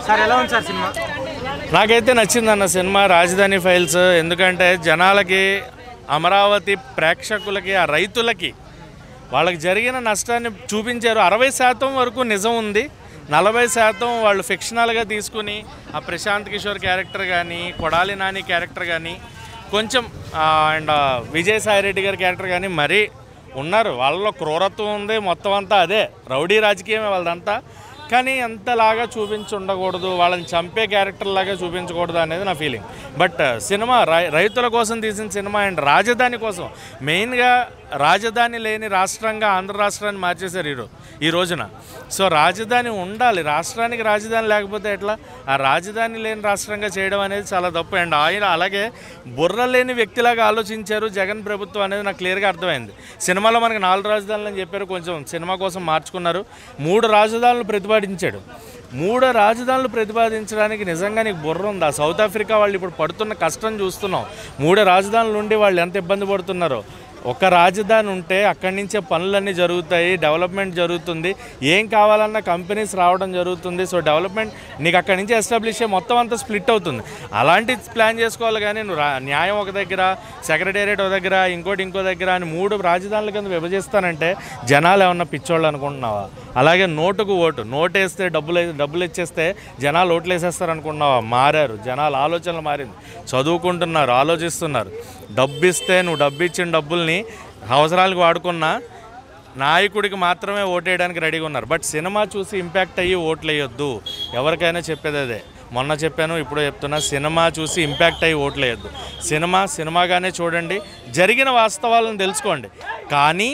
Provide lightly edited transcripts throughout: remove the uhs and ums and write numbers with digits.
Sir ఎలా ఉంది sir cinema? నాకైతే నచ్చిందన్న సినిమా రాజధాని ఫైల్స్. ఎందుకంటే జనాలకి, అమరావతి ప్రేక్షకులకి, ఆ రైతులకి వాళ్ళకి జరిగిన నష్టాన్ని చూపించారు. 60% వరకు నిజం ఉంది, 40% వాళ్ళు ఫిక్షనల్గా తీసుకుని ఆ ప్రశాంత్ కిషోర్ క్యారెక్టర్ కానీ, కొడాలి నాని క్యారెక్టర్ కానీ, కొంచెం అండ్ విజయసాయిరెడ్డి గారి క్యారెక్టర్ కానీ మరీ ఉన్నారు. వాళ్ళలో క్రూరత్వం ఉంది, మొత్తం అంతా అదే రౌడీ రాజకీయమే వాళ్ళదంతా. కానీ అంతలాగా చూపించి ఉండకూడదు, వాళ్ళని చంపే క్యారెక్టర్ లాగా చూపించకూడదు అనేది నా ఫీలింగ్. బట్ సినిమా రైతుల కోసం తీసిన సినిమా అండ్ రాజధాని కోసం, మెయిన్గా రాజధాని లేని రాష్ట్రంగా ఆంధ్ర రాష్ట్రాన్ని మార్చేశారు ఈ రోజున. సో రాజధాని ఉండాలి, రాష్ట్రానికి రాజధాని లేకపోతే ఎట్లా? ఆ రాజధాని లేని రాష్ట్రంగా చేయడం అనేది చాలా తప్పు. అండ్ ఆయన అలాగే బుర్ర లేని వ్యక్తిలాగా ఆలోచించారు జగన్ ప్రభుత్వం అనేది నాకు క్లియర్గా అర్థమైంది. సినిమాలో మనకి 4 రాజధానులు అని చెప్పారు, కొంచెం సినిమా కోసం మార్చుకున్నారు. 3 రాజధానులు ప్రతిపాదించాడు. 3 రాజధానులు ప్రతిపాదించడానికి నిజంగా నీకు బుర్ర ఉందా? సౌత్ ఆఫ్రికా వాళ్ళు ఇప్పుడు పడుతున్న కష్టం చూస్తున్నాం. 3 రాజధానులు ఉండి వాళ్ళు ఎంత ఇబ్బంది పడుతున్నారో. ఒక రాజధాని ఉంటే అక్కడి నుంచే పనులన్నీ జరుగుతాయి, డెవలప్మెంట్ జరుగుతుంది, ఏం కావాలన్నా కంపెనీస్ రావడం జరుగుతుంది. సో డెవలప్మెంట్ నీకు అక్కడి నుంచి ఎస్టాబ్లిష్ అయ్యి మొత్తం అంతా స్ప్లిట్ అవుతుంది. అలాంటి ప్లాన్ చేసుకోవాలి. కానీ నువ్వు న్యాయం ఒక దగ్గర, సెక్రటేరియట్ ఒక దగ్గర, ఇంకో దగ్గర అని 3 రాజధానుల కింద విభజిస్తానంటే జనాలు ఏమన్నా పిచ్చోళ్ళు అనుకుంటున్నావా? అలాగే నోటుకు ఓటు, నోటు వేస్తే డబ్బులు ఇచ్చేస్తే జనాలు ఓట్లు వేసేస్తారు అనుకుంటున్నావా? మారారు జనాలు, ఆలోచనలు మారింది, చదువుకుంటున్నారు, ఆలోచిస్తున్నారు. డబ్బు ఇస్తే నువ్వు డబ్బు ఇచ్చిన డబ్బుల్ని అవసరాలకు వాడుకున్న నాయకుడికి మాత్రమే ఓటేయడానికి రెడీగా ఉన్నారు. బట్ సినిమా చూసి ఇంపాక్ట్ అయ్యి ఓట్లు వేయొద్దు. ఎవరికైనా చెప్పేది అదే, మొన్న చెప్పాను ఇప్పుడు చెప్తున్నా, సినిమా చూసి ఇంపాక్ట్ అయ్యి ఓట్లు వేయొద్దు. సినిమాగానే చూడండి, జరిగిన వాస్తవాలను తెలుసుకోండి. కానీ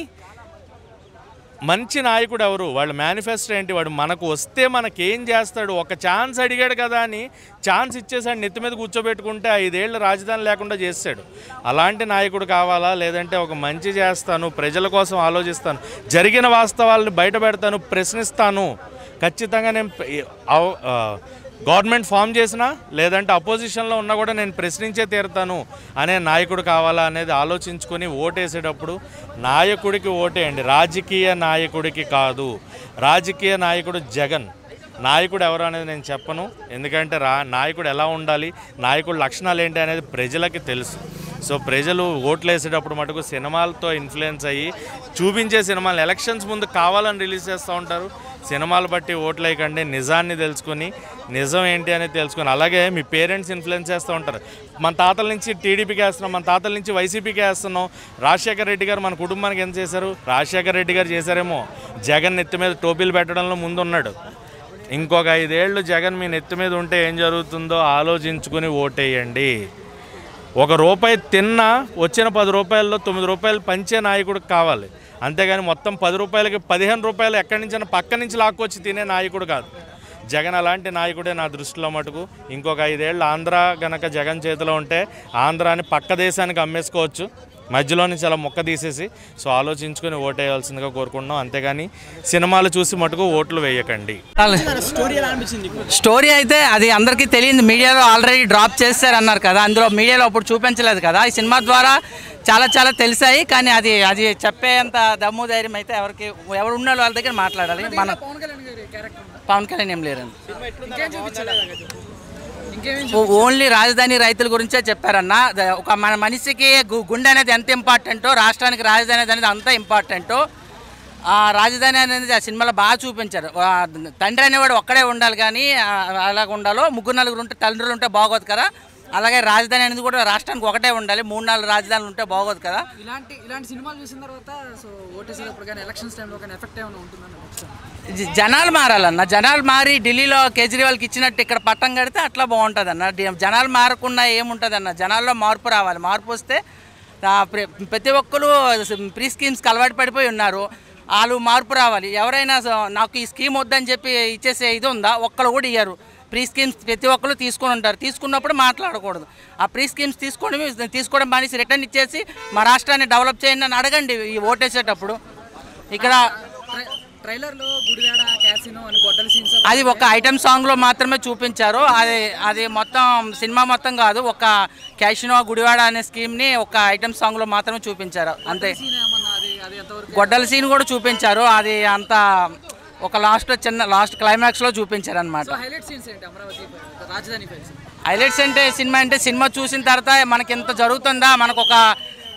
మంచి నాయకుడు ఎవరు, వాళ్ళ మేనిఫెస్టో ఏంటి, వాడు మనకు వస్తే మనకేం చేస్తాడు, ఒక ఛాన్స్ అడిగాడు కదా అని ఛాన్స్ ఇచ్చేసాడు, నెత్తి మీద కూర్చోబెట్టుకుంటే 5 ఏళ్ళు రాజధాని లేకుండా చేస్తాడు. అలాంటి నాయకుడు కావాలా? లేదంటే ఒక మంచి చేస్తాను, ప్రజల కోసం ఆలోచిస్తాను, జరిగిన వాస్తవాలను బయట పెడతాను, ప్రశ్నిస్తాను, ఖచ్చితంగా నేను గవర్నమెంట్ ఫామ్ చేసినా లేదంటే అపోజిషన్లో ఉన్నా కూడా నేను ప్రశ్నించే తీరుతాను అనే నాయకుడు కావాలా అనేది ఆలోచించుకొని ఓటేసేటప్పుడు నాయకుడికి ఓటేయండి, రాజకీయ నాయకుడికి కాదు. రాజకీయ నాయకుడు జగన్, నాయకుడు ఎవరు అనేది నేను చెప్పను. ఎందుకంటే నాయకుడు ఎలా ఉండాలి, నాయకుడు లక్షణాలు ఏంటి అనేది ప్రజలకి తెలుసు. సో ప్రజలు ఓట్లు వేసేటప్పుడు మటుకు సినిమాలతో ఇన్ఫ్లుయెన్స్ అయ్యి చూపించే సినిమాలు ఎలక్షన్స్ ముందు కావాలని రిలీజ్ చేస్తూ ఉంటారు. సినిమాలు బట్టి ఓట్లు వేయకండి, నిజాన్ని తెలుసుకొని, నిజం ఏంటి అనేది తెలుసుకొని. అలాగే మీ పేరెంట్స్ ఇన్ఫ్లుయెన్స్ చేస్తూ ఉంటారు. మన తాతల నుంచి టీడీపీకి వేస్తున్నాం, మన తాతల నుంచి వైసీపీకి వేస్తున్నాం. రాజశేఖర రెడ్డి గారు మన కుటుంబానికి ఎంత చేశారు? రాజశేఖర రెడ్డి గారు చేశారేమో, జగన్ నెత్తి మీద టోపీలు పెట్టడంలో ముందున్నాడు. ఇంకొక 5 ఏళ్ళు జగన్ మీ నెత్తి మీద ఉంటే ఏం జరుగుతుందో ఆలోచించుకొని ఓటేయండి. ₹1 తిన్నా వచ్చిన ₹10లో 9 రూపాయలు పంచే నాయకుడికి కావాలి. అంతేగాని మొత్తం ₹10కి ₹15 ఎక్కడి నుంచైనా పక్క నుంచి లాక్కొచ్చి తినే నాయకుడు కాదు జగన్. అలాంటి నాయకుడే నా దృష్టిలో మటుకు. ఇంకొక 5 ఏళ్ళు ఆంధ్ర గనక జగన్ చేతిలో ఉంటే ఆంధ్రాని పక్క దేశానికి అమ్మేసుకోవచ్చు, మధ్యలో నుంచి అలా మొక్క తీసేసి. సో ఆలోచించుకొని ఓటేయాల్సిందిగా కోరుకుంటున్నాం. అంతేగాని సినిమాలు చూసి మటుకు ఓట్లు వేయకండి. స్టోరీ అయితే అది అందరికీ తెలియదు, మీడియాలో ఆల్రెడీ డ్రాప్ చేస్తారన్నారు కదా, అందులో మీడియాలో అప్పుడు చూపించలేదు కదా. ఈ సినిమా ద్వారా చాలా తెలిసాయి, కానీ అది చెప్పేంత దమ్ము ధైర్యం అయితే ఎవరు ఉన్న వాళ్ళ దగ్గర మాట్లాడాలి. మన పవన్ కళ్యాణ్ ఏం లేరండి, ఓన్లీ రాజధాని రైతుల గురించే చెప్పారన్న. ఒక మన మనిషికి గుండె అనేది ఎంత ఇంపార్టెంటో, రాష్ట్రానికి రాజధాని అనేది అంత ఇంపార్టెంటో. రాజధాని అనేది ఆ సినిమాలో బాగా చూపించారు. తండ్రి అనేవాడు ఒక్కడే ఉండాలి, కానీ అలాగ ఉండాలో 3-4 ఉంటే తండ్రులు ఉంటే బాగోదు కదా. అలాగే రాజధాని అనేది కూడా రాష్ట్రానికి ఒకటే ఉండాలి, 3-4 రాజధానులు ఉంటే బాగోదు కదా. ఇలాంటి సినిమాలు చూసిన తర్వాత సో ఓటేసేటప్పుడు కానీ ఎలక్షన్స్ టైంలో కానీ ఎఫెక్ట్ ఏమైనా ఉంటుందని జనాలు మారాలన్న. జనాలు మారి ఢిల్లీలో కేజ్రీవాల్కి ఇచ్చినట్టు ఇక్కడ పట్టం కడితే అట్లా బాగుంటుంది అన్న. జనాలు మారకుండా ఏముంటుంది అన్న, జనాల్లో మార్పు రావాలి. మార్పు వస్తే ప్రతి ఒక్కరు ప్రీ స్కీమ్స్కి అలవాటు పడిపోయి ఉన్నారు, వాళ్ళు మార్పు రావాలి. ఎవరైనా నాకు ఈ స్కీమ్ వద్దని చెప్పి ఇచ్చేసే ఇది ఉందా, ఒక్కరు కూడా ఇయ్యారు. ప్రీ స్కీమ్స్ ప్రతి ఒక్కరు తీసుకొని ఉంటారు, తీసుకున్నప్పుడు మాట్లాడకూడదు. ఆ ప్రీ స్కీమ్స్ తీసుకోవడం మానేసి రిటర్న్ ఇచ్చేసి మా రాష్ట్రాన్ని డెవలప్ చేయండి అని అడగండి ఈ ఓటేసేటప్పుడు. ఇక్కడ ట్రైలర్లో గుడివాడ క్యాసినో అని గొడ్డల సీన్స్ అది ఒక ఐటమ్ సాంగ్లో మాత్రమే చూపించారు. అది మొత్తం సినిమా మొత్తం కాదు, ఒక క్యాసినో గుడివాడ అనే స్కీమ్ని ఒక ఐటమ్ సాంగ్లో మాత్రమే చూపించారు అంతే. గొడ్డల సీన్ కూడా చూపించారు, అది అంత ఒక లాస్ట్ క్లైమాక్స్లో చూపించారనమాట. సో హైలైట్ సీన్స్ ఏంటి అమరావతి రాజధాని ఫైల్స్? హైలైట్స్ అంటే సినిమా చూసిన తర్వాత మనకి ఎంత జరుగుతుందా, మనకు ఒక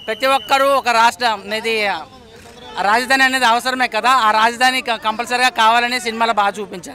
ప్రతి ఒక్కరూ ఒక రాష్ట్రం అనేది రాజధాని అనేది అవసరమే కదా, ఆ రాజధాని కంపల్సరీగా కావాలని సినిమాలో బాగా చూపించారు.